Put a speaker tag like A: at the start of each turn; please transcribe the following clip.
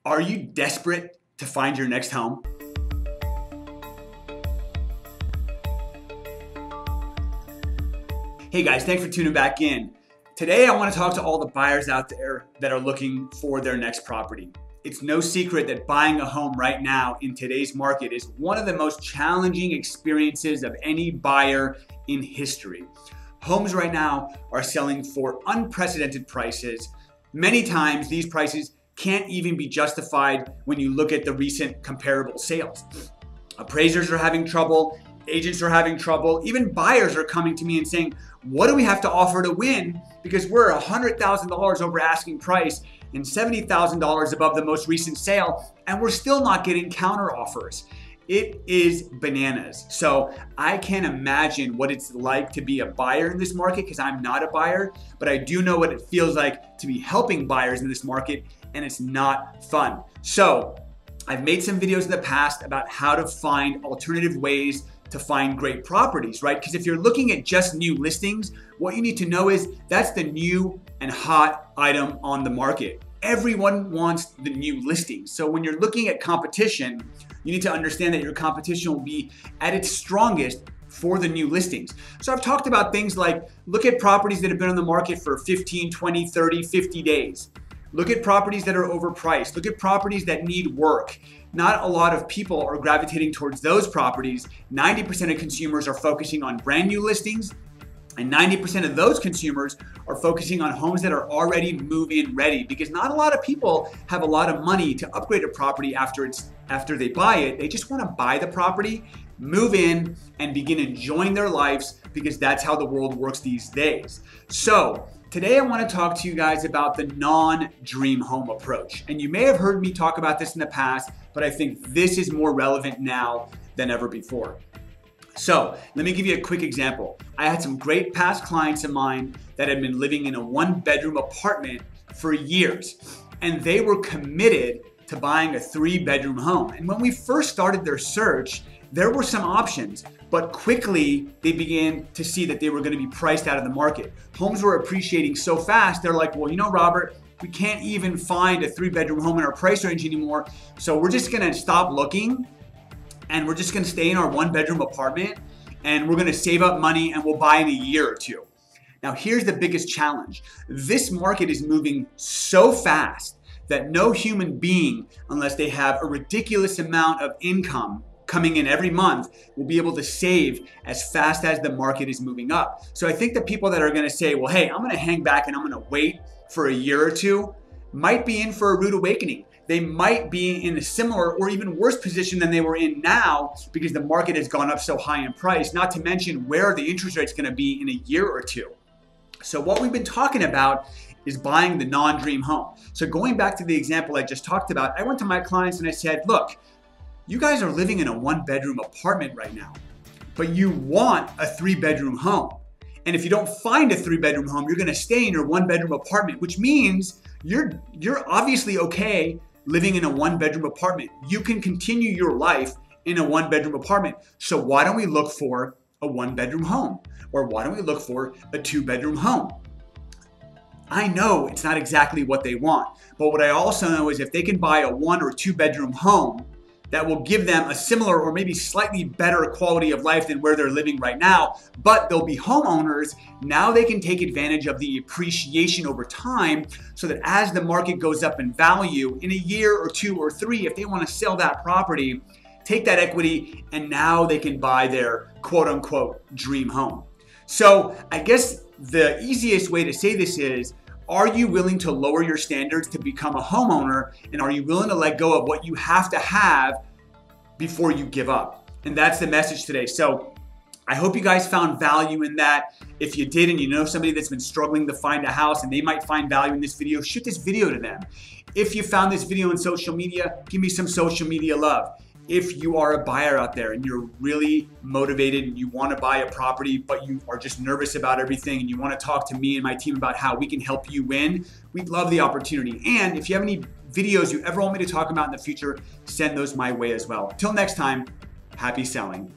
A: Are you desperate to find your next home? Hey guys, thanks for tuning back in. Today I want to talk to all the buyers out there that are looking for their next property. It's no secret that buying a home right now in today's market is one of the most challenging experiences of any buyer in history. Homes right now are selling for unprecedented prices. Many times these prices can't even be justified when you look at the recent comparable sales. Appraisers are having trouble, agents are having trouble, even buyers are coming to me and saying, what do we have to offer to win? Because we're $100,000 over asking price and $70,000 above the most recent sale, and we're still not getting counter offers. It is bananas. So I can't imagine what it's like to be a buyer in this market because I'm not a buyer, but I do know what it feels like to be helping buyers in this market, and it's not fun. So I've made some videos in the past about how to find alternative ways to find great properties, right? Because if you're looking at just new listings, what you need to know is that's the new and hot item on the market. Everyone wants the new listings. So when you're looking at competition, you need to understand that your competition will be at its strongest for the new listings. So I've talked about things like look at properties that have been on the market for 15, 20, 30, 50 days. Look at properties that are overpriced. Look at properties that need work. Not a lot of people are gravitating towards those properties. 90% of consumers are focusing on brand new listings, and 90% of those consumers are focusing on homes that are already move-in ready, because not a lot of people have a lot of money to upgrade a property after they buy it. They just want to buy the property, move in, and begin enjoying their lives, because that's how the world works these days. So today I want to talk to you guys about the non-dream home approach. And you may have heard me talk about this in the past, but I think this is more relevant now than ever before. So let me give you a quick example. I had some great past clients of mine that had been living in a one-bedroom apartment for years, and they were committed to buying a three-bedroom home. And when we first started their search, there were some options, but quickly they began to see that they were going to be priced out of the market. Homes were appreciating so fast, they're like, well, you know, Robert, we can't even find a three-bedroom home in our price range anymore, so we're just going to stop looking and we're just going to stay in our one-bedroom apartment and we're going to save up money and we'll buy in a year or two. Now, here's the biggest challenge. This market is moving so fast that no human being, unless they have a ridiculous amount of income coming in every month, will be able to save as fast as the market is moving up. So I think the people that are going to say, well, hey, I'm going to hang back and I'm going to wait for a year or two, might be in for a rude awakening. They might be in a similar or even worse position than they were in now because the market has gone up so high in price, not to mention where are the interest rates going to be in a year or two. So what we've been talking about is buying the non-dream home. So going back to the example I just talked about, I went to my clients and I said, look, you guys are living in a one-bedroom apartment right now, but you want a three-bedroom home. And if you don't find a three-bedroom home, you're going to stay in your one-bedroom apartment, which means you're obviously okay living in a one-bedroom apartment. You can continue your life in a one-bedroom apartment. So why don't we look for a one-bedroom home? Or why don't we look for a two-bedroom home? I know it's not exactly what they want, but what I also know is if they can buy a one or two-bedroom home that will give them a similar or maybe slightly better quality of life than where they're living right now, but they'll be homeowners. Now they can take advantage of the appreciation over time so that as the market goes up in value in a year or two or three, if they want to sell that property, take that equity, and now they can buy their quote unquote dream home. So I guess the easiest way to say this is, are you willing to lower your standards to become a homeowner? And are you willing to let go of what you have to have before you give up? And that's the message today. So I hope you guys found value in that. If you did and you know somebody that's been struggling to find a house and they might find value in this video, shoot this video to them. If you found this video on social media, give me some social media love. If you are a buyer out there and you're really motivated and you want to buy a property, but you are just nervous about everything and you want to talk to me and my team about how we can help you win, we'd love the opportunity. And if you have any videos you ever want me to talk about in the future, send those my way as well. Till next time, happy selling.